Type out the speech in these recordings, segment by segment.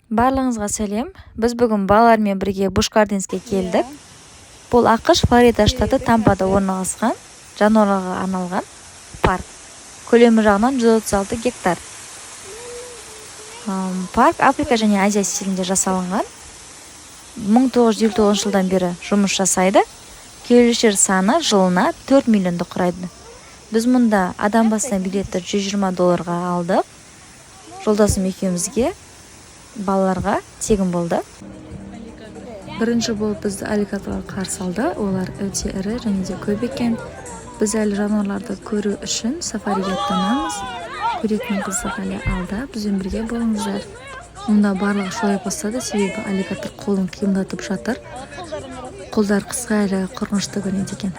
Барлығыңызға сәлем. Біз бүгін балалармен бірге Буш-Гарденске келдік. Бұл ақш Флорида штаты Тампада орналасқан жануарларға арналған парк. Көлемі жағынан 136 гектар. Парк Африка және Азия стилінде жасалынған. 1929 жылдан бері жұмыс жасайды. Келушілер саны жылына 4 миллионды құрайды. Біз мұнда адам басына билетті $120 алдық. Жолдасым екеумізге балаларға тегін болды. Бірінші болып бізді аллигаторлар қарсы алды. Олар өте ірі және де көп екен. Біз әлі жануарларды көру үшін сафариге аттанамыз. Көретін қызық әлі алда. Бізбен бірге болыңыздар. Мұнда барлығы шулай бастады, себебі аллигатор қолын қимылдатып жатыр. Қолдар қысқа әрі қорқынышты көрінеді екен.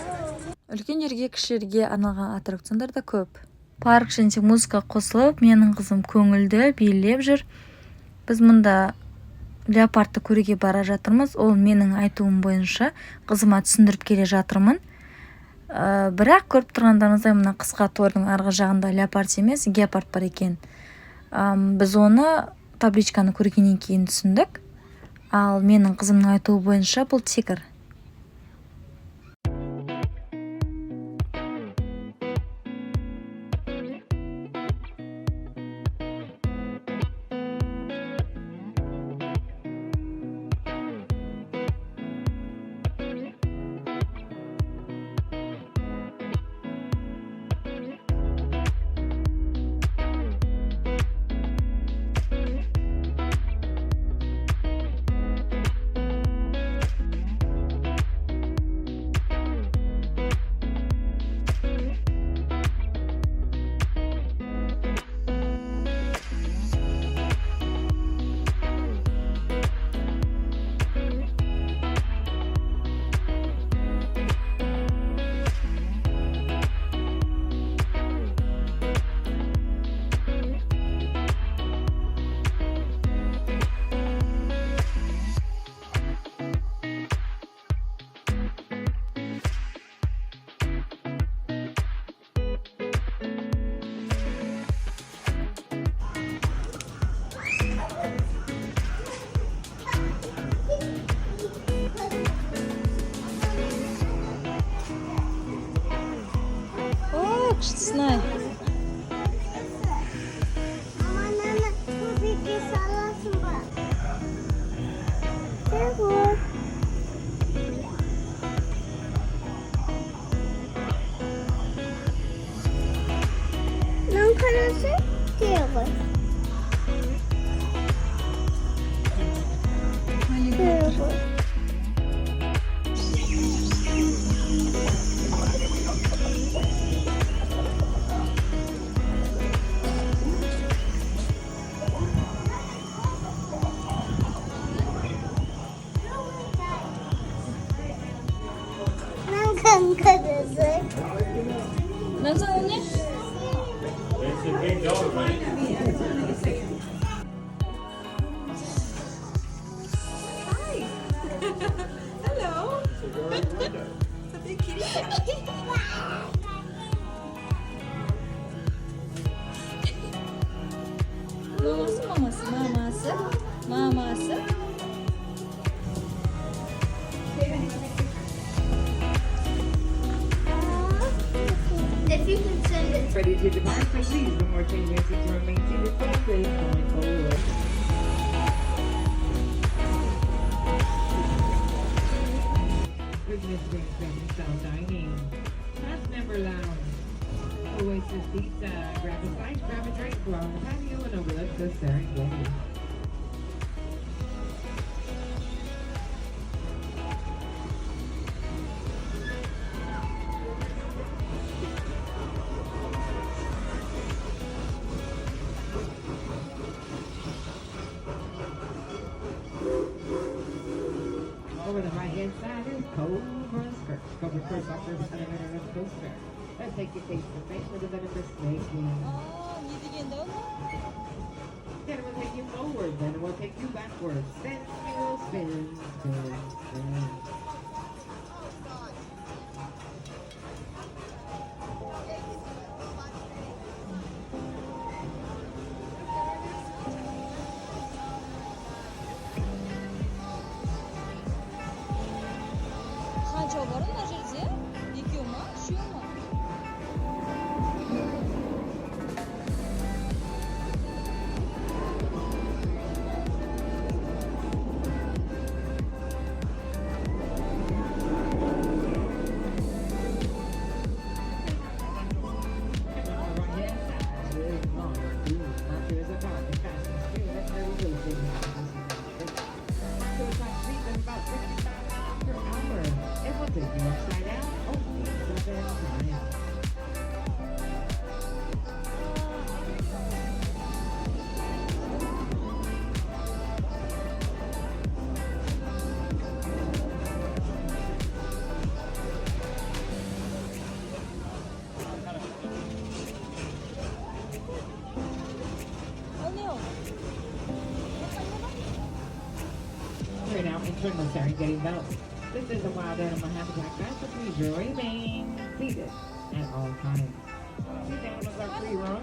Үлкендерге, кішілерге арналған аттракциондар да көп. Парк және музыка қосылып, менің қызым көңілді билеп жүр. Біз мұнда леопардты көруге бара жатырмыз. Ол менің айтуым бойынша қызыма түсіндіріп келе жатырмын. Бірақ көріп тұрғандарыңыздай мына қысқа тордың арғы жағында леопард емес, гепард бар екен. Біз оны табличканы көргеннен кейін түсіндік. Ал менің қызымның айтуы бойынша бұл тигр. Күштісінай. Мамананы көбеге саласың ба? Тегір. Нан қарасы тегір. Тегір. Nasıl o ne? It's a big dog, man. Hello. It's a big kitty cat. Maması. If you can send it. Ready to depart, so please, no more changes to remain seated for safe going forward. Business brings family style dining. Class member lounge. Oasis pizza. Grab a slice, grab a drink, go on the patio and overlook the Serengeti. Over the right hand side is Cobra Skirt. Cobra Skirt offers an American coaster. Let's take you face to face with a venomous snake. Then it will take you forward, then it will take you backwards. Then you will spin, spin, spin. We're now entering the Serengeti Belt. This is a wild animal habitat guide, so please remain seated at all times. These animals are free roam.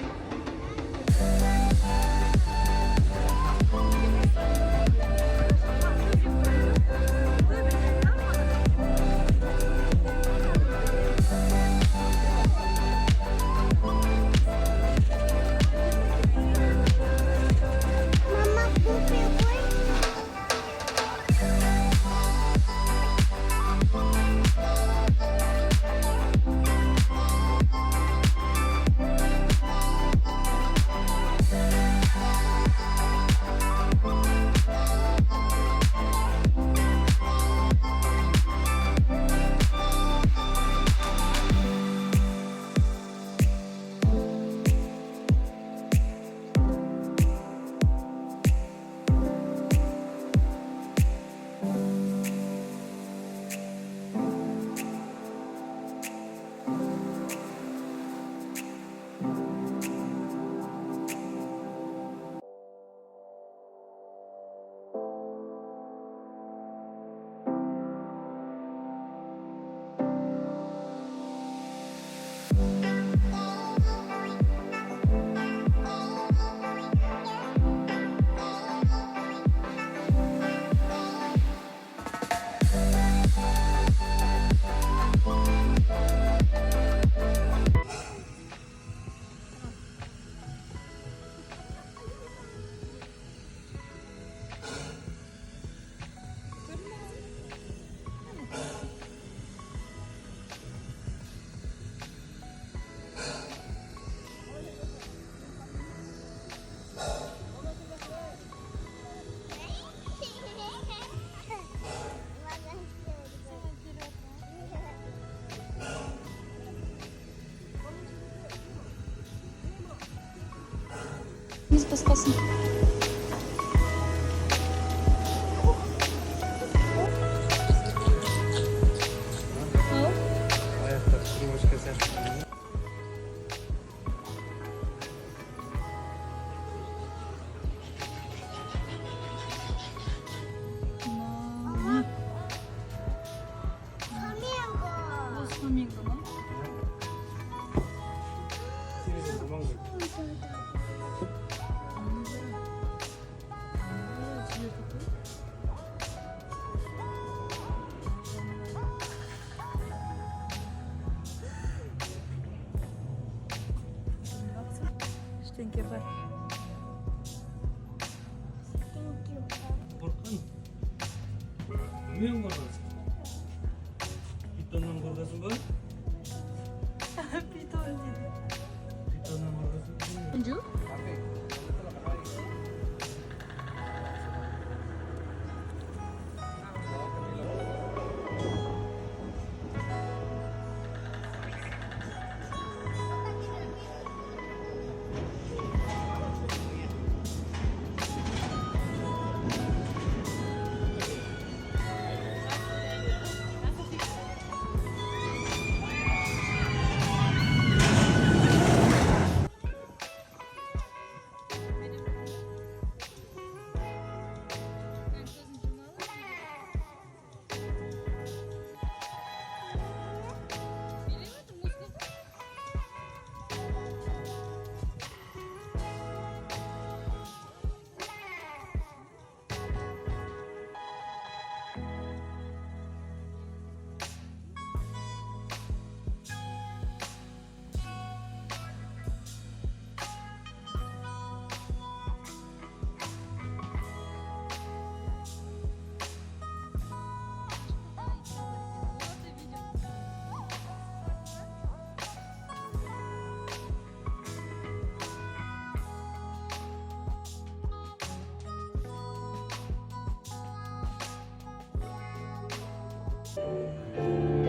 Mama, poopy boy. Biz басқасын. Ештеңке бар. Қорқын. Мен қорқасың. Питоннан қорқасың ба? Питон дейді. Питоннан қорқасың ба? Жоқ. Thank you.